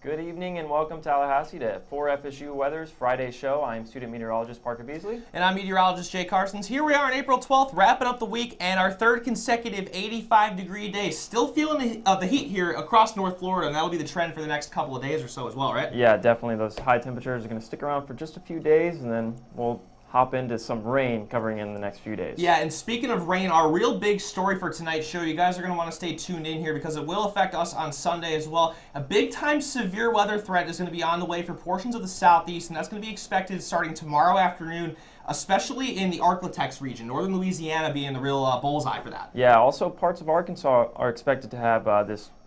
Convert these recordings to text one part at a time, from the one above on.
Good evening and welcome Tallahassee to 4FSU Weather's Friday show. I'm student meteorologist Parker Beasley. And I'm meteorologist Jay Carsons. Here we are on April 12th, wrapping up the week and our third consecutive 85-degree day. Still feeling the heat here across North Florida, and that'll be the trend for the next couple of days or so as well, right? Yeah, definitely. Those high temperatures are going to stick around for just a few days, and then we'll hop into some rain covering in the next few days. Yeah, and speaking of rain, our real big story for tonight's show, you guys are going to want to stay tuned in here because it will affect us on Sunday as well. A big-time severe weather threat is going to be on the way for portions of the southeast, and that's going to be expected starting tomorrow afternoon, especially in the Arklatex region, northern Louisiana being the real bullseye for that. Yeah, also parts of Arkansas are expected to have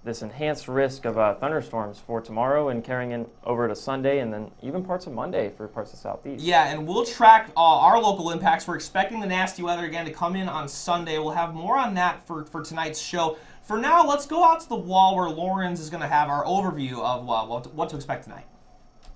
this enhanced risk of thunderstorms for tomorrow and carrying in over to Sunday, and then even parts of Monday for parts of the southeast. Yeah, and we'll track our local impacts. We're expecting the nasty weather again to come in on Sunday. We'll have more on that for tonight's show. For now, let's go out to the wall where Lawrence is going to have our overview of what to expect tonight.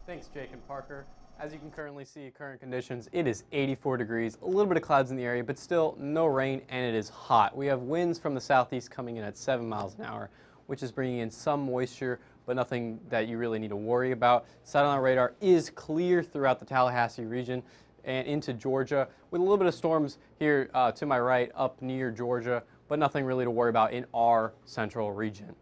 Thanks, Jake and Parker. As you can currently see, current conditions, it is 84 degrees, a little bit of clouds in the area, but still no rain, and it is hot. We have winds from the southeast coming in at 7 miles an hour, which is bringing in some moisture, but nothing that you really need to worry about. Satellite radar is clear throughout the Tallahassee region and into Georgia, with a little bit of storms here to my right up near Georgia, but nothing really to worry about in our central region.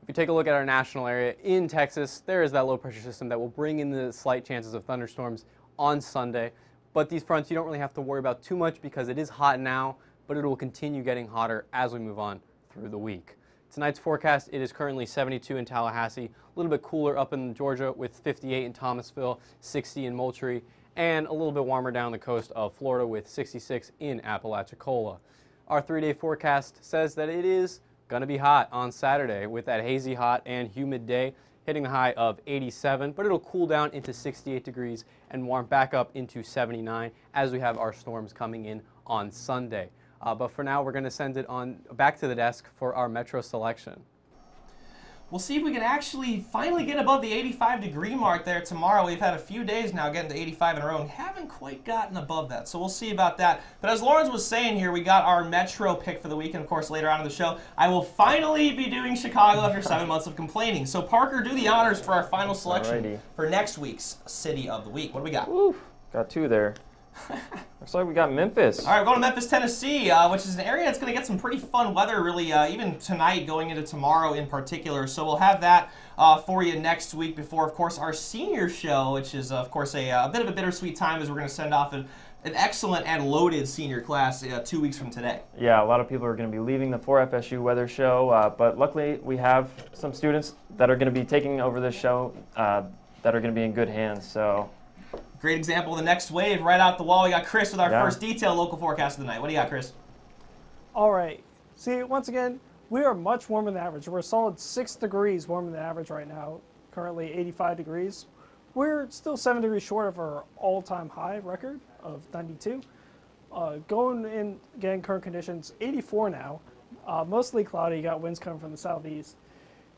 If you take a look at our national area in Texas, there is that low pressure system that will bring in the slight chances of thunderstorms on Sunday. But these fronts you don't really have to worry about too much because it is hot now, but it will continue getting hotter as we move on through the week. Tonight's forecast, it is currently 72 in Tallahassee, a little bit cooler up in Georgia with 58 in Thomasville, 60 in Moultrie, and a little bit warmer down the coast of Florida with 66 in Apalachicola. Our 3-day forecast says that it is going to be hot on Saturday with that hazy, hot, and humid day, hitting the high of 87, but it'll cool down into 68 degrees and warm back up into 79 as we have our storms coming in on Sunday. But for now, we're going to send it on back to the desk for our Metro selection. We'll see if we can actually finally get above the 85-degree mark there tomorrow. We've had a few days now getting to 85 in a row and haven't quite gotten above that, so we'll see about that. But as Lawrence was saying here, we got our Metro pick for the week, and of course later on in the show, I will finally be doing Chicago after 7 months of complaining. So Parker, do the honors for our final selection for next week's City of the Week. What do we got? Oof, got two there. Looks like we got Memphis. All right, we're going to Memphis, Tennessee, which is an area that's going to get some pretty fun weather, really, even tonight going into tomorrow in particular. So we'll have that for you next week before, of course, our senior show, which is, of course, a bit of a bittersweet time as we're going to send off an excellent and loaded senior class 2 weeks from today. Yeah, a lot of people are going to be leaving the 4FSU weather show, but luckily we have some students that are going to be taking over this show that are going to be in good hands. So. Great example of the next wave right out the wall. We got Chris with our first detailed local forecast of the night. What do you got, Chris? All right. See, once again, we are much warmer than average. We're a solid 6 degrees warmer than average right now, currently 85 degrees. We're still 7 degrees short of our all-time high record of 92. Going in, again, current conditions, 84 now. Mostly cloudy. You got winds coming from the southeast.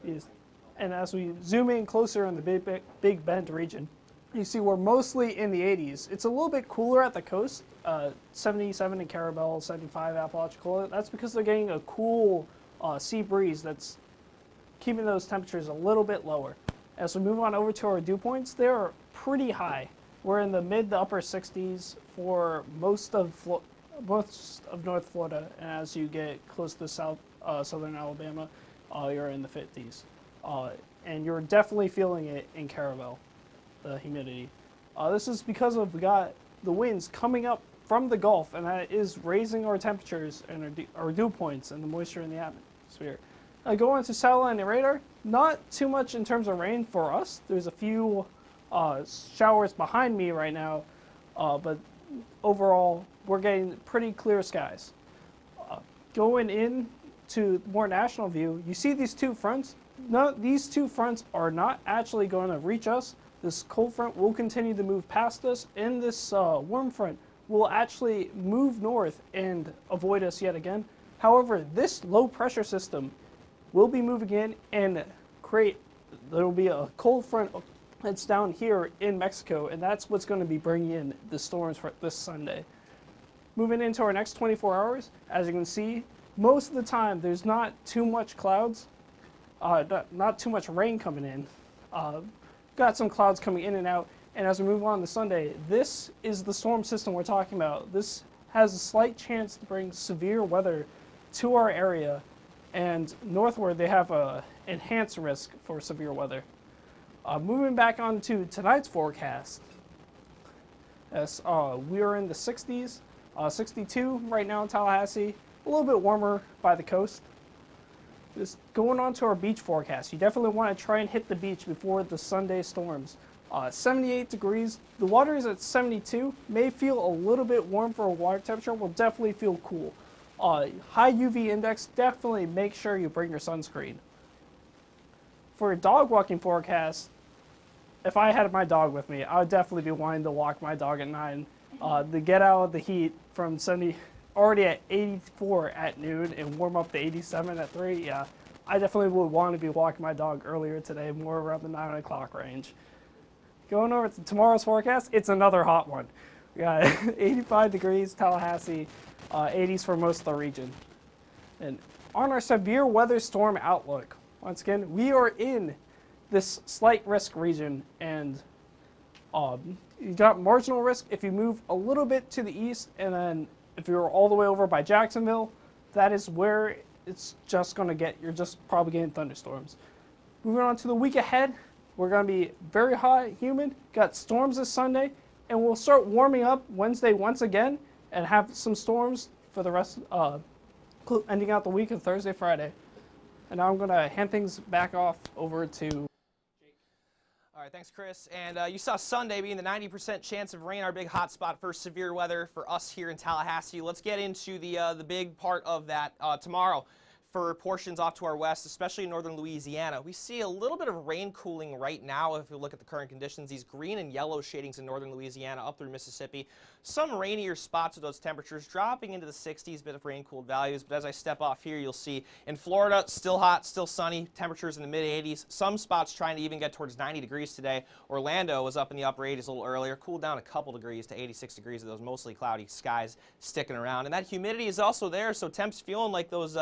And as we zoom in closer in the Big Bend region, you see we're mostly in the 80s. It's a little bit cooler at the coast, 77 in Carabel, 75 Apalachicola. That's because they're getting a cool sea breeze that's keeping those temperatures a little bit lower. As we move on over to our dew points, they're pretty high. We're in the mid to upper 60s for most of North Florida, and as you get close to southern Alabama, you're in the 50s. And you're definitely feeling it in Carabel. The humidity. This is because we got the winds coming up from the Gulf, and that is raising our temperatures and our dew points and the moisture in the atmosphere. Going to satellite radar, not too much in terms of rain for us. There's a few showers behind me right now, but overall we're getting pretty clear skies. Going in to more national view, you see these two fronts. No, these two fronts are not actually going to reach us. This cold front will continue to move past us, and this warm front will actually move north and avoid us yet again. However, this low pressure system will be moving in and there will be a cold front that's down here in Mexico, and that's what's going to be bringing in the storms for this Sunday. Moving into our next 24 hours, as you can see, most of the time there's not too much clouds, not too much rain coming in. Got some clouds coming in and out. And as we move on to Sunday, this is the storm system we're talking about. This has a slight chance to bring severe weather to our area, and northward they have a enhanced risk for severe weather. Moving back on to tonight's forecast, yes, we are in the 60s, 62 right now in Tallahassee, a little bit warmer by the coast. Just going on to our beach forecast, you definitely want to try and hit the beach before the Sunday storms. 78 degrees, the water is at 72, may feel a little bit warm for a water temperature, will definitely feel cool. High UV index, definitely make sure you bring your sunscreen. For a dog walking forecast, if I had my dog with me, I would definitely be wanting to walk my dog at 9. To get out of the heat from 70, already at 84 at noon, and warm up to 87 at 3, yeah, I definitely would want to be walking my dog earlier today, more around the 9 o'clock range. Going over to tomorrow's forecast, it's another hot one. We got 85 degrees, Tallahassee, 80s for most of the region. And on our severe weather storm outlook, once again, we are in this slight risk region, and you got marginal risk if you move a little bit to the east, and then if you're all the way over by Jacksonville, that is where it's just going to get, you're just probably getting thunderstorms. Moving on to the week ahead, we're going to be very hot, humid, got storms this Sunday, and we'll start warming up Wednesday once again and have some storms for the rest, ending out the week of Thursday, Friday. And now I'm going to hand things back off over to Jake. All right, thanks, Chris. And you saw Sunday being the 90% chance of rain, our big hot spot for severe weather for us here in Tallahassee. Let's get into the big part of that tomorrow. For portions off to our west, especially in northern Louisiana, we see a little bit of rain cooling right now if we look at the current conditions. These green and yellow shadings in northern Louisiana up through Mississippi. Some rainier spots with those temperatures dropping into the 60s, bit of rain-cooled values. But as I step off here, you'll see in Florida, still hot, still sunny, temperatures in the mid-80s. Some spots trying to even get towards 90 degrees today. Orlando was up in the upper 80s a little earlier, cooled down a couple degrees to 86 degrees with those mostly cloudy skies sticking around. And that humidity is also there, so temps feeling like those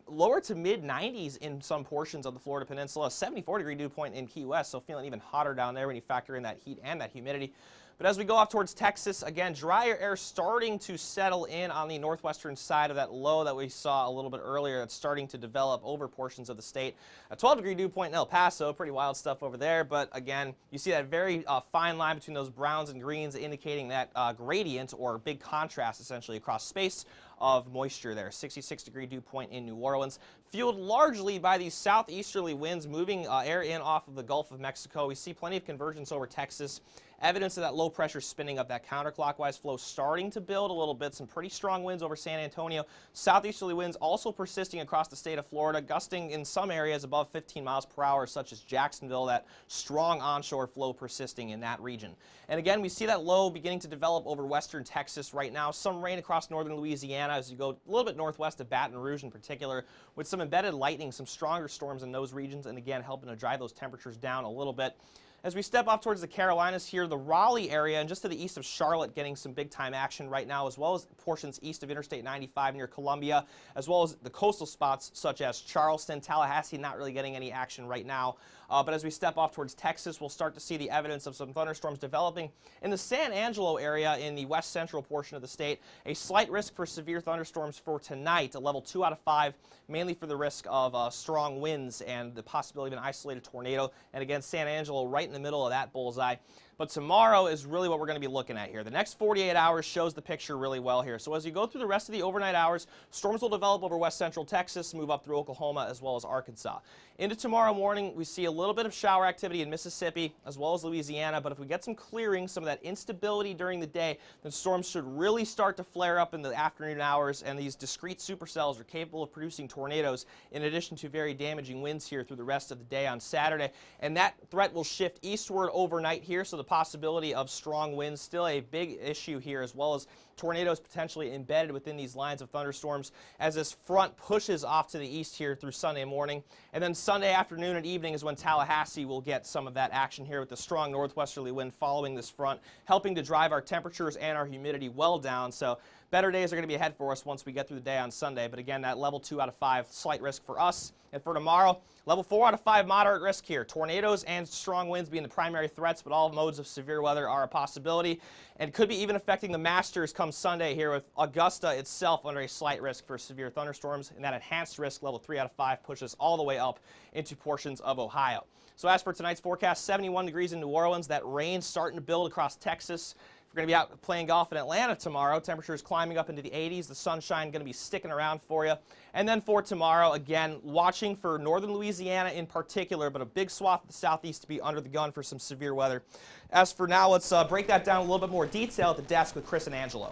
lower to mid 90s in some portions of the Florida Peninsula. 74 degree dew point in Key West, so feeling even hotter down there when you factor in that heat and that humidity. But as we go off towards Texas, again, drier air starting to settle in on the northwestern side of that low that we saw a little bit earlier. That's starting to develop over portions of the state. A 12 degree dew point in El Paso, pretty wild stuff over there. But again, you see that very fine line between those browns and greens indicating that gradient or big contrast essentially across space of moisture there. 66 degree dew point in New Orleans, fueled largely by these southeasterly winds moving air in off of the Gulf of Mexico. We see plenty of convergence over Texas. Evidence of that low pressure spinning up, that counterclockwise flow starting to build a little bit. Some pretty strong winds over San Antonio. Southeasterly winds also persisting across the state of Florida, gusting in some areas above 15 miles per hour, such as Jacksonville. That strong onshore flow persisting in that region. And again, we see that low beginning to develop over western Texas right now. Some rain across northern Louisiana as you go a little bit northwest of Baton Rouge in particular, with some embedded lightning, some stronger storms in those regions, and again, helping to drive those temperatures down a little bit. As we step off towards the Carolinas here, the Raleigh area and just to the east of Charlotte getting some big-time action right now, as well as portions east of Interstate 95 near Columbia, as well as the coastal spots such as Charleston, Tallahassee, not really getting any action right now. But as we step off towards Texas, we'll start to see the evidence of some thunderstorms developing in the San Angelo area in the west central portion of the state. A slight risk for severe thunderstorms for tonight, a level 2 out of 5, mainly for the risk of strong winds and the possibility of an isolated tornado. And again, San Angelo right in the middle of that bullseye. But tomorrow is really what we're going to be looking at here. The next 48 hours shows the picture really well here. So as you go through the rest of the overnight hours, storms will develop over west central Texas, move up through Oklahoma as well as Arkansas. Into tomorrow morning, we see a little bit of shower activity in Mississippi as well as Louisiana. But if we get some clearing, some of that instability during the day, then storms should really start to flare up in the afternoon hours. And these discrete supercells are capable of producing tornadoes in addition to very damaging winds here through the rest of the day on Saturday. And that threat will shift eastward overnight here. So the possibility of strong winds still a big issue here, as well as tornadoes potentially embedded within these lines of thunderstorms as this front pushes off to the east here through Sunday morning. And then Sunday afternoon and evening is when Tallahassee will get some of that action here with the strong northwesterly wind following this front, helping to drive our temperatures and our humidity well down. So better days are going to be ahead for us once we get through the day on Sunday. But again, that level 2 out of 5 slight risk for us. And for tomorrow, level 4 out of 5 moderate risk here. Tornadoes and strong winds being the primary threats, but all modes of severe weather are a possibility and could be even affecting the Masters come Sunday here, with Augusta itself under a slight risk for severe thunderstorms. And that enhanced risk, level 3 out of 5, pushes all the way up into portions of Ohio. So as for tonight's forecast, 71 degrees in New Orleans. That rain starting to build across Texas. We're going to be out playing golf in Atlanta tomorrow. Temperatures climbing up into the 80s. The sunshine going to be sticking around for you. And then for tomorrow, again, watching for northern Louisiana in particular, but a big swath of the southeast to be under the gun for some severe weather. As for now, let's break that down in a little bit more detail at the desk with Chris and Angelo.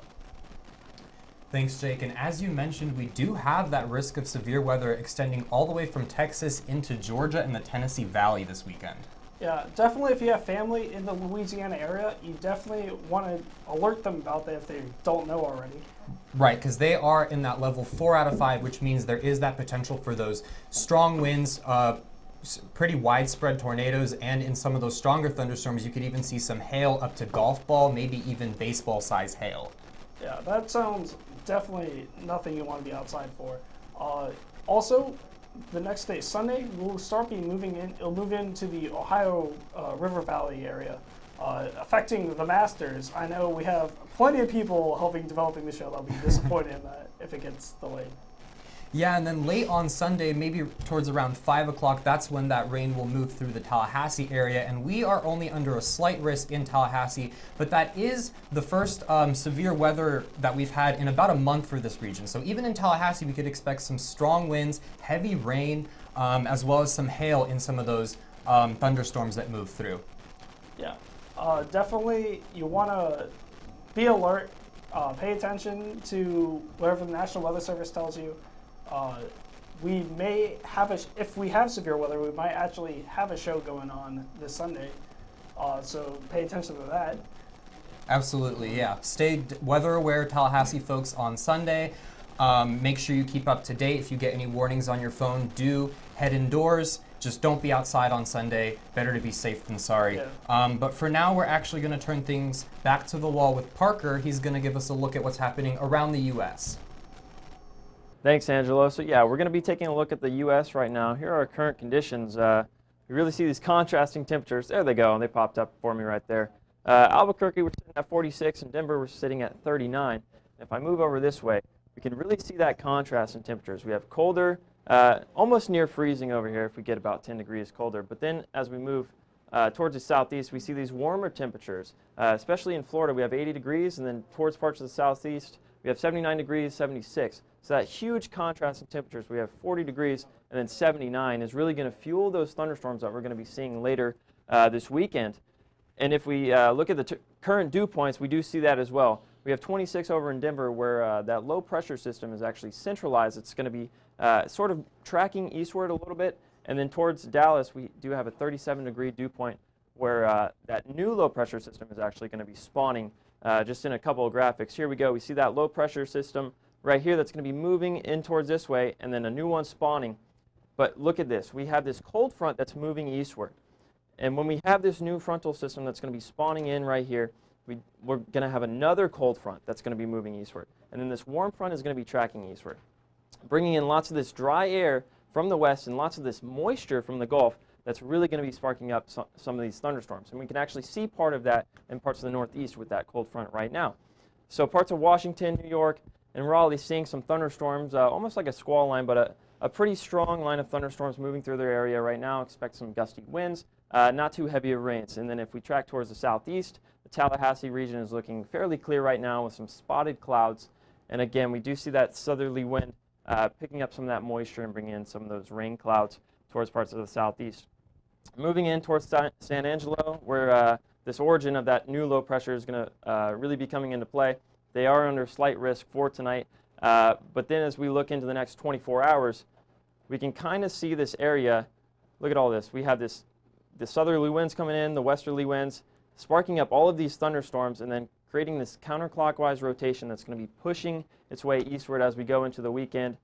Thanks, Jake. And as you mentioned, we do have that risk of severe weather extending all the way from Texas into Georgia and the Tennessee Valley this weekend. Yeah, definitely if you have family in the Louisiana area, you definitely want to alert them about that if they don't know already. Right, because they are in that level 4 out of 5, which means there is that potential for those strong winds, pretty widespread tornadoes, and in some of those stronger thunderstorms, you could even see some hail up to golf ball, maybe even baseball size hail. Yeah, that sounds definitely nothing you want to be outside for. Also, the next day, Sunday, we'll start moving in. It'll move into the Ohio River Valley area, affecting the Masters. I know we have plenty of people helping developing the show that'll be disappointed in that if it gets delayed. Yeah, and then late on Sunday, maybe towards around 5 o'clock, that's when that rain will move through the Tallahassee area, and we are only under a slight risk in Tallahassee, but that is the first severe weather that we've had in about a month for this region. So even in Tallahassee, we could expect some strong winds, heavy rain, as well as some hail in some of those thunderstorms that move through. Yeah, definitely you want to be alert, pay attention to whatever the National Weather Service tells you. We may have if we have severe weather, we might actually have a show going on this Sunday. So pay attention to that. Absolutely, yeah. Stay weather aware, Tallahassee folks, on Sunday. Make sure you keep up to date. If you get any warnings on your phone, do head indoors. Just don't be outside on Sunday. Better to be safe than sorry. Yeah. But for now, we're actually going to turn things back to the wall with Parker. He's going to give us a look at what's happening around the U.S. Thanks, Angelo. So yeah, we're going to be taking a look at the U.S. right now. Here are our current conditions. We really see these contrasting temperatures. There they go. They popped up for me right there. Albuquerque, we're sitting at 46, and Denver, we're sitting at 39. If I move over this way, we can really see that contrast in temperatures. We have colder, almost near freezing over here if we get about 10 degrees colder. But then as we move towards the southeast, we see these warmer temperatures, especially in Florida. We have 80 degrees, and then towards parts of the southeast, we have 79 degrees, 76. So that huge contrast in temperatures, we have 40 degrees and then 79, is really going to fuel those thunderstorms that we're going to be seeing later this weekend. And if we look at the current dew points, we do see that as well. We have 26 over in Denver, where that low pressure system is actually centralized. It's going to be sort of tracking eastward a little bit. And then towards Dallas, we do have a 37-degree dew point, where that new low pressure system is actually going to be spawning just in a couple of graphics. Here we go. We see that low pressure system right here that's going to be moving in towards this way, and then a new one spawning. But look at this. We have this cold front that's moving eastward. And when we have this new frontal system that's going to be spawning in right here, we're going to have another cold front that's going to be moving eastward. And then this warm front is going to be tracking eastward, bringing in lots of this dry air from the west and lots of this moisture from the Gulf that's really going to be sparking up some of these thunderstorms. And we can actually see part of that in parts of the northeast with that cold front right now. So parts of Washington, New York, and Raleigh seeing some thunderstorms, almost like a squall line, but a pretty strong line of thunderstorms moving through their area right now. Expect some gusty winds, not too heavy of rains. And then if we track towards the southeast, the Tallahassee region is looking fairly clear right now with some spotted clouds. And again, we do see that southerly wind picking up some of that moisture and bringing in some of those rain clouds towards parts of the southeast. Moving in towards San Angelo, where this origin of that new low pressure is going to really be coming into play. They are under slight risk for tonight, but then as we look into the next 24 hours, we can kind of see this area. Look at all this. We have the southerly winds coming in, the westerly winds, sparking up all of these thunderstorms and then creating this counterclockwise rotation that's going to be pushing its way eastward as we go into the weekend,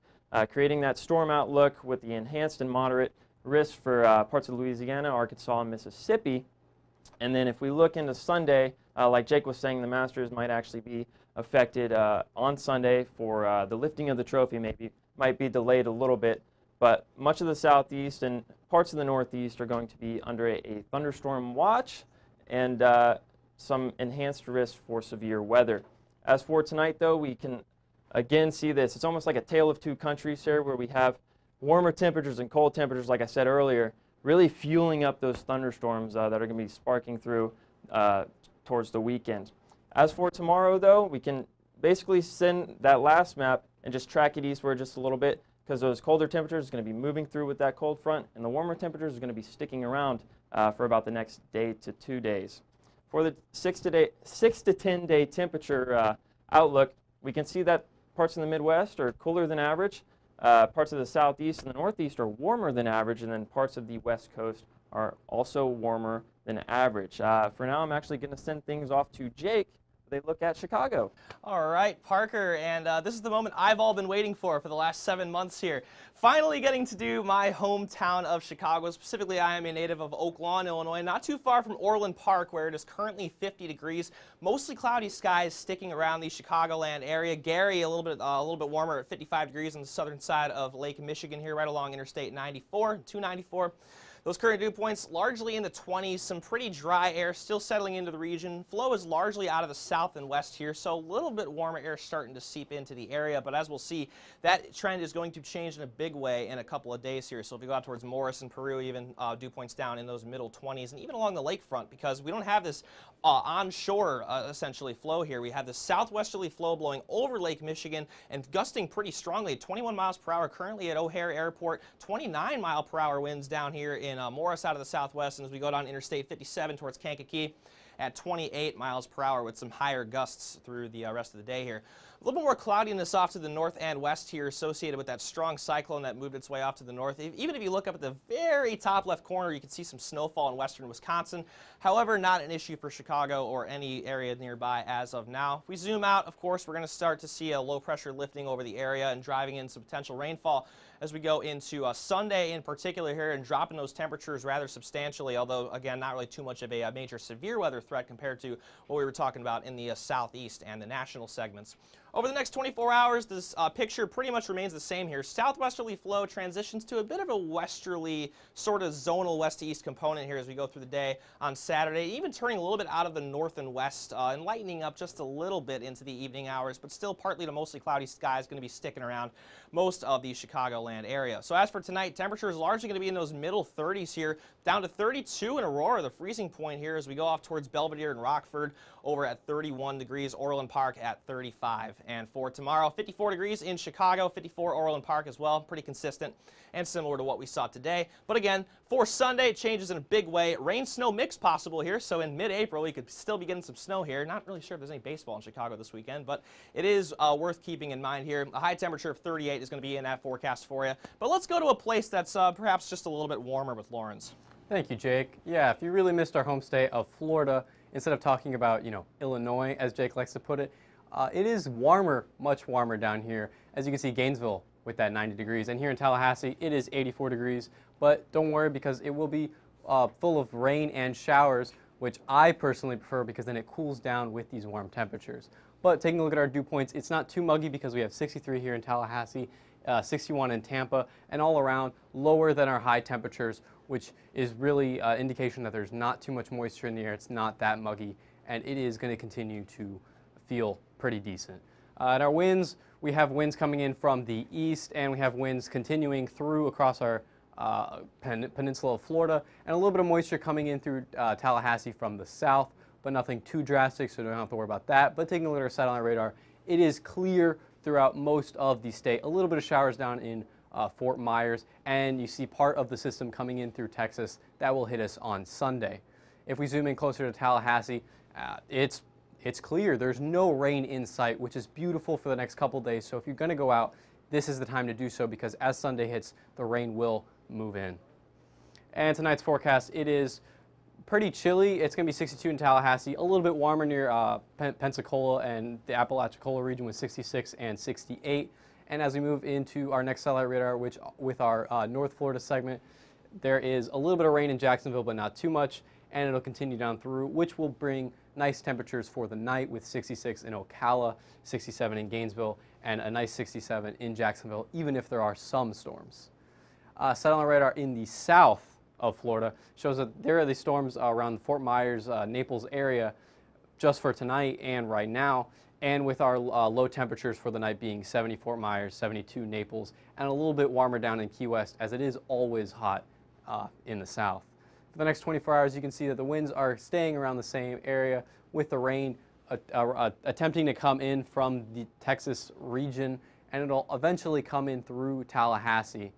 creating that storm outlook with the enhanced and moderate risk for parts of Louisiana, Arkansas, and Mississippi. And then if we look into Sunday, like Jake was saying, the Masters might actually be affected on Sunday for the lifting of the trophy, might be delayed a little bit. But much of the southeast and parts of the northeast are going to be under a thunderstorm watch and some enhanced risk for severe weather. As for tonight, though, we can again see this. It's almost like a tale of two countries here, where we have warmer temperatures and cold temperatures, like I said earlier, really fueling up those thunderstorms that are going to be sparking through towards the weekend. As for tomorrow, though, we can basically send that last map and just track it eastward just a little bit, because those colder temperatures are going to be moving through with that cold front, and the warmer temperatures are going to be sticking around for about the next day to 2 days. For the 6 to 10 day temperature outlook, we can see that parts in the Midwest are cooler than average, parts of the Southeast and the Northeast are warmer than average, and then parts of the West Coast are also warmer than average. For now, I'm actually going to send things off to Jake. They look at Chicago. All right, Parker, and this is the moment I've all been waiting for the last 7 months here. Finally getting to do my hometown of Chicago. Specifically, I am a native of Oak Lawn, Illinois, not too far from Orland Park, where it is currently 50 degrees. Mostly cloudy skies sticking around the Chicagoland area. Gary, a little bit warmer at 55 degrees on the southern side of Lake Michigan here, right along Interstate 294. Those current dew points largely in the 20s, some pretty dry air still settling into the region. Flow is largely out of the south and west here, so a little bit warmer air starting to seep into the area. But as we'll see, that trend is going to change in a big way in a couple of days here. So if you go out towards Morris and Peru, even dew points down in those middle 20s, and even along the lakefront, because we don't have this onshore essentially flow here. We have the southwesterly flow blowing over Lake Michigan and gusting pretty strongly at 21 miles per hour currently at O'Hare Airport, 29 mile per hour winds down here in Morris out of the southwest, and as we go down Interstate 57 towards Kankakee at 28 miles per hour with some higher gusts through the rest of the day here. A little bit more cloudiness off to the north and west here associated with that strong cyclone that moved its way off to the north. Even if you look up at the very top left corner, you can see some snowfall in western Wisconsin. However, not an issue for Chicago or any area nearby as of now. If we zoom out, of course, we're going to start to see a low pressure lifting over the area and driving in some potential rainfall as we go into Sunday in particular here, and dropping those temperatures rather substantially, although again not really too much of a major severe weather threat compared to what we were talking about in the southeast and the national segments. Over the next 24 hours, this picture pretty much remains the same here. Southwesterly flow transitions to a bit of a westerly, sort of zonal west to east component here as we go through the day on Saturday, even turning a little bit out of the north and west and lightening up just a little bit into the evening hours, but still partly to mostly cloudy skies going to be sticking around most of the Chicagoland area. So as for tonight, temperature is largely going to be in those middle 30s here, down to 32 in Aurora, the freezing point here as we go off towards Belvedere and Rockford, over at 31 degrees, Orland Park at 35. And for tomorrow, 54 degrees in Chicago, 54 Orland Park as well, pretty consistent and similar to what we saw today. But again, for Sunday, it changes in a big way. Rain-snow mix possible here, so in mid-April, we could still be getting some snow here. Not really sure if there's any baseball in Chicago this weekend, but it is worth keeping in mind here. A high temperature of 38 is going to be in that forecast for you. But let's go to a place that's perhaps just a little bit warmer with Lawrence. Thank you, Jake. Yeah, if you really missed our home state of Florida, instead of talking about, Illinois, as Jake likes to put it, it is warmer, much warmer down here. As you can see, Gainesville with that 90 degrees. And here in Tallahassee, it is 84 degrees. But don't worry, because it will be full of rain and showers, which I personally prefer because then it cools down with these warm temperatures. But taking a look at our dew points, it's not too muggy because we have 63 here in Tallahassee, 61 in Tampa, and all around lower than our high temperatures, which is really indication that there's not too much moisture in the air. It's not that muggy, and it is going to continue to feel pretty decent. And our winds, we have winds coming in from the east, and we have winds continuing through across our peninsula of Florida, and a little bit of moisture coming in through Tallahassee from the south, but nothing too drastic, so don't have to worry about that. But taking a look at our satellite radar, it is clear throughout most of the state. A little bit of showers down in Fort Myers, and you see part of the system coming in through Texas. That will hit us on Sunday. If we zoom in closer to Tallahassee, it's clear. There's no rain in sight, which is beautiful for the next couple days. So if you're going to go out, this is the time to do so, because as Sunday hits, the rain will move in. And tonight's forecast, it is pretty chilly. It's going to be 62 in Tallahassee, a little bit warmer near Pensacola and the Apalachicola region with 66 and 68. And as we move into our next satellite radar, which with our North Florida segment, there is a little bit of rain in Jacksonville, but not too much, and it'll continue down through, which will bring nice temperatures for the night with 66 in Ocala, 67 in Gainesville, and a nice 67 in Jacksonville, even if there are some storms. Satellite radar in the south of Florida shows that there are these storms around the Fort Myers, Naples area just for tonight and right now, and with our low temperatures for the night being 70 Fort Myers, 72 Naples, and a little bit warmer down in Key West, as it is always hot in the south. For the next 24 hours, you can see that the winds are staying around the same area, with the rain attempting to come in from the Texas region, and it'll eventually come in through Tallahassee.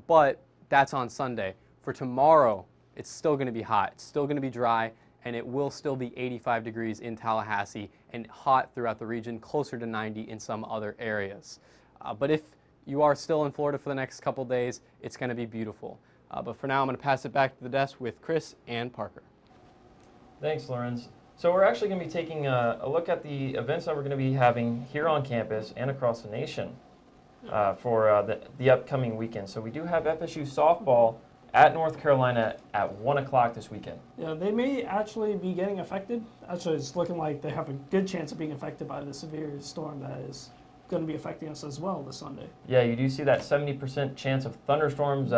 But that's on Sunday. For tomorrow, it's still going to be hot. It's still going to be dry, and it will still be 85 degrees in Tallahassee and hot throughout the region, closer to 90 in some other areas. But if you are still in Florida for the next couple days, it's going to be beautiful. But for now, I'm going to pass it back to the desk with Chris and Parker. Thanks, Lorenz. So we're actually going to be taking a look at the events that we're going to be having here on campus and across the nation for the upcoming weekend. So we do have FSU softball at North Carolina at 1 o'clock this weekend. Yeah, they may actually be getting affected. Actually, it's looking like they have a good chance of being affected by the severe storm that is going to be affecting us as well this Sunday. Yeah, you do see that 70% chance of thunderstorms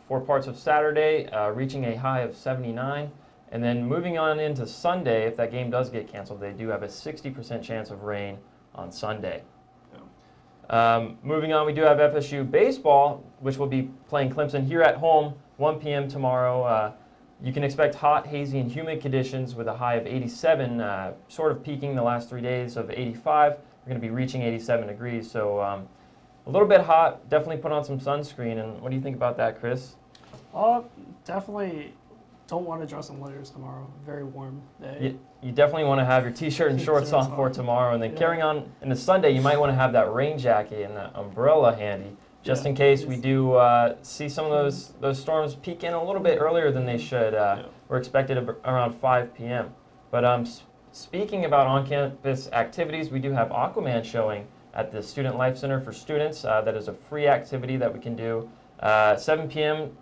for parts of Saturday, reaching a high of 79. And then moving on into Sunday, if that game does get canceled, they do have a 60% chance of rain on Sunday. Moving on, we do have FSU baseball, which will be playing Clemson here at home, 1 p.m. tomorrow. You can expect hot, hazy, and humid conditions with a high of 87, sort of peaking the last 3 days of 85. We're going to be reaching 87 degrees, so a little bit hot. Definitely put on some sunscreen. And what do you think about that, Chris? Definitely don't want to dress in layers tomorrow. Very warm day. You definitely want to have your t-shirt and shorts on for tomorrow, and then carrying on into Sunday, you might want to have that rain jacket and that umbrella handy, just in case we do see some of those storms peak in a little bit earlier than they should. We're expected around 5 p.m. But speaking about on-campus activities, we do have Aquaman showing at the Student Life Center for students. That is a free activity that we can do 7 p.m.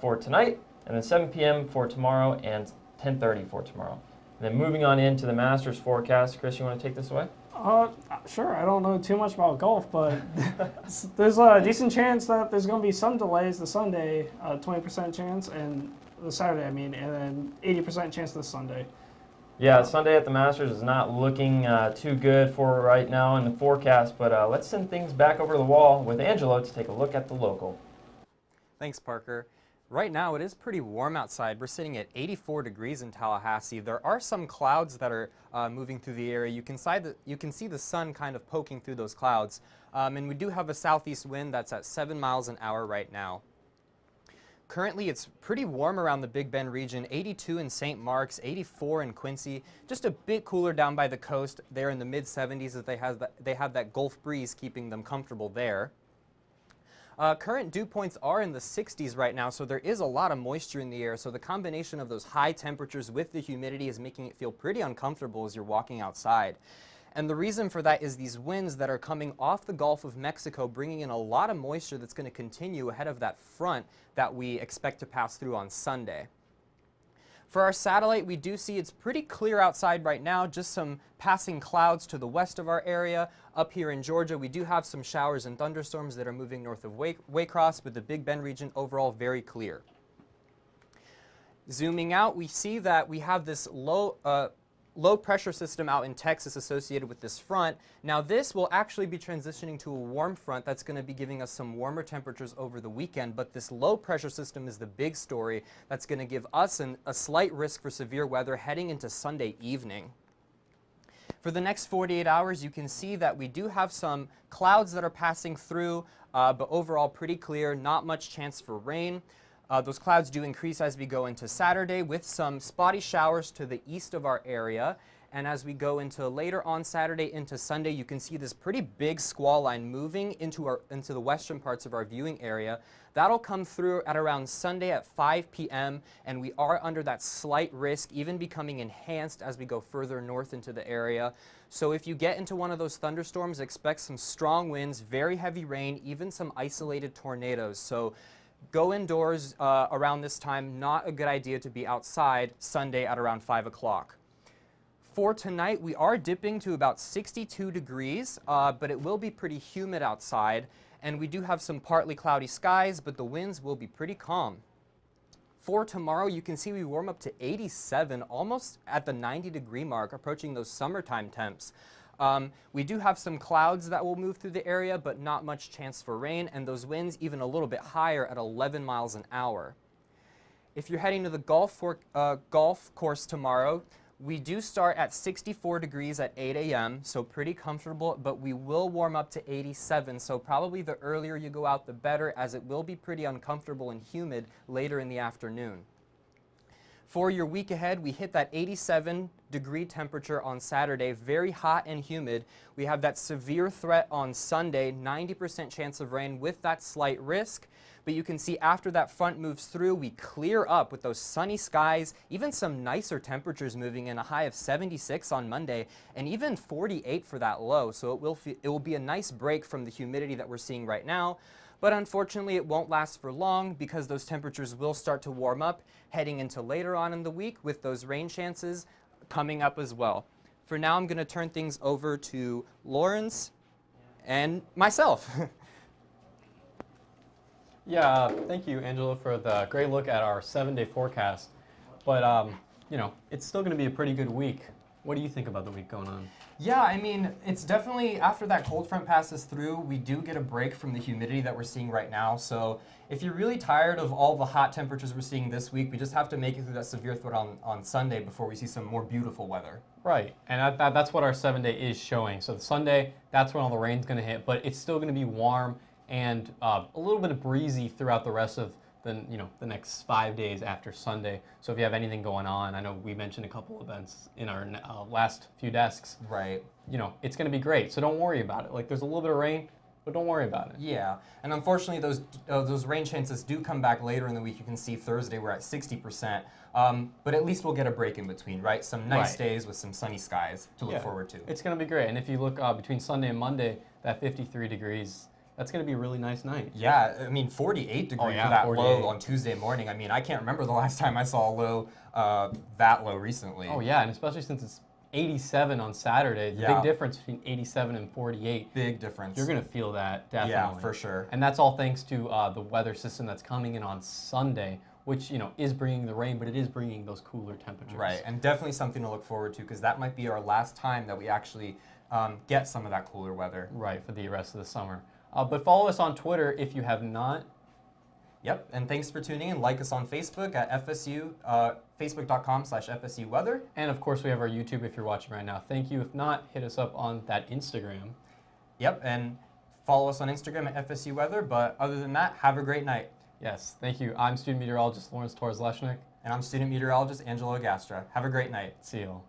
For tonight, and then 7 p.m. for tomorrow, and 10:30 for tomorrow. And then moving on into the Masters forecast. Chris, you want to take this away? Sure. I don't know too much about golf, but there's a decent chance that there's going to be some delays the Sunday, 20% chance, and the Saturday, and then 80% chance this Sunday. Yeah, Sunday at the Masters is not looking too good for right now in the forecast, but let's send things back over the wall with Angelo to take a look at the local. Thanks, Parker. Right now, it is pretty warm outside. We're sitting at 84 degrees in Tallahassee. There are some clouds that are moving through the area. You can see the sun kind of poking through those clouds. And we do have a southeast wind that's at 7 miles an hour right now. Currently, it's pretty warm around the Big Bend region, 82 in St. Mark's, 84 in Quincy, just a bit cooler down by the coast. They're in the mid-70s as they have that Gulf breeze keeping them comfortable there. Current dew points are in the 60s right now, so there is a lot of moisture in the air, so the combination of those high temperatures with the humidity is making it feel pretty uncomfortable as you're walking outside. And the reason for that is these winds that are coming off the Gulf of Mexico, bringing in a lot of moisture that's going to continue ahead of that front that we expect to pass through on Sunday. For our satellite, we do see it's pretty clear outside right now, just some passing clouds to the west of our area. Up here in Georgia, we do have some showers and thunderstorms that are moving north of Waycross, but the Big Bend region overall very clear. Zooming out, we see that we have this low pressure system out in Texas associated with this front. Now this will actually be transitioning to a warm front that's going to be giving us some warmer temperatures over the weekend, but this low pressure system is the big story that's going to give us a slight risk for severe weather heading into Sunday evening. For the next 48 hours, you can see that we do have some clouds that are passing through, but overall pretty clear, not much chance for rain. Those clouds do increase as we go into Saturday with some spotty showers to the east of our area. And as we go into later on Saturday into Sunday, you can see this pretty big squall line moving into the western parts of our viewing area. That'll come through at around Sunday at 5 p.m. and we are under that slight risk, even becoming enhanced as we go further north into the area. So if you get into one of those thunderstorms, expect some strong winds, very heavy rain, even some isolated tornadoes. So go indoors around this time. Not a good idea to be outside Sunday at around 5 o'clock. For tonight, we are dipping to about 62 degrees, but it will be pretty humid outside, and we do have some partly cloudy skies, but the winds will be pretty calm. For tomorrow, you can see we warm up to 87, almost at the 90-degree mark, approaching those summertime temps. We do have some clouds that will move through the area, but not much chance for rain, and those winds even a little bit higher at 11 miles an hour. If you're heading to the golf course tomorrow, we do start at 64 degrees at 8 a.m., so pretty comfortable, but we will warm up to 87, so probably the earlier you go out, the better, as it will be pretty uncomfortable and humid later in the afternoon. For your week ahead, we hit that 87-degree temperature on Saturday, very hot and humid. We have that severe threat on Sunday, 90% chance of rain with that slight risk. But you can see after that front moves through, we clear up with those sunny skies, even some nicer temperatures moving in, a high of 76 on Monday, and even 48 for that low. So it will be a nice break from the humidity that we're seeing right now. But unfortunately, it won't last for long because those temperatures will start to warm up heading into later on in the week with those rain chances coming up as well. For now, I'm going to turn things over to Lawrence and myself. Yeah, thank you, Angela, for the great look at our 7-day forecast. But, you know, it's still going to be a pretty good week. What do you think about the week going on? Yeah, I mean, it's definitely, after that cold front passes through, we do get a break from the humidity that we're seeing right now. So if you're really tired of all the hot temperatures we're seeing this week, we just have to make it through that severe threat on Sunday before we see some more beautiful weather. Right, and that's what our 7-day is showing. So the Sunday, that's when all the rain's going to hit, but it's still going to be warm and a little bit of breezy throughout the rest of the next 5 days after Sunday. So if you have anything going on, I know we mentioned a couple events in our last few desks. Right. You know, it's going to be great. So don't worry about it. Like, there's a little bit of rain, but don't worry about it. Yeah, and unfortunately, those rain chances do come back later in the week. You can see Thursday we're at 60%, but at least we'll get a break in between, right? Some nice days with some sunny skies to look forward to. It's going to be great. And if you look between Sunday and Monday, that 53 degrees. That's going to be a really nice night. Yeah, I mean, 48 degrees for that 48. low on Tuesday morning. I mean, I can't remember the last time I saw a low that low recently. Oh, yeah, and especially since it's 87 on Saturday. The big difference between 87 and 48. Big difference. You're going to feel that, definitely. Yeah, for sure. And that's all thanks to the weather system that's coming in on Sunday, which, you know, is bringing the rain, but it is bringing those cooler temperatures. Right, and definitely something to look forward to, because that might be our last time that we actually get some of that cooler weather. Right, for the rest of the summer. But follow us on Twitter if you have not. Yep, and thanks for tuning in. Like us on Facebook at FSU, facebook.com/FSU weather. And of course, we have our YouTube if you're watching right now. Thank you. If not, hit us up on that Instagram. Yep, and follow us on Instagram at FSU weather. But other than that, have a great night. Yes, thank you. I'm student meteorologist Lawrence Torres-Leshnik. And I'm student meteorologist Angelo Agastra. Have a great night. See you all.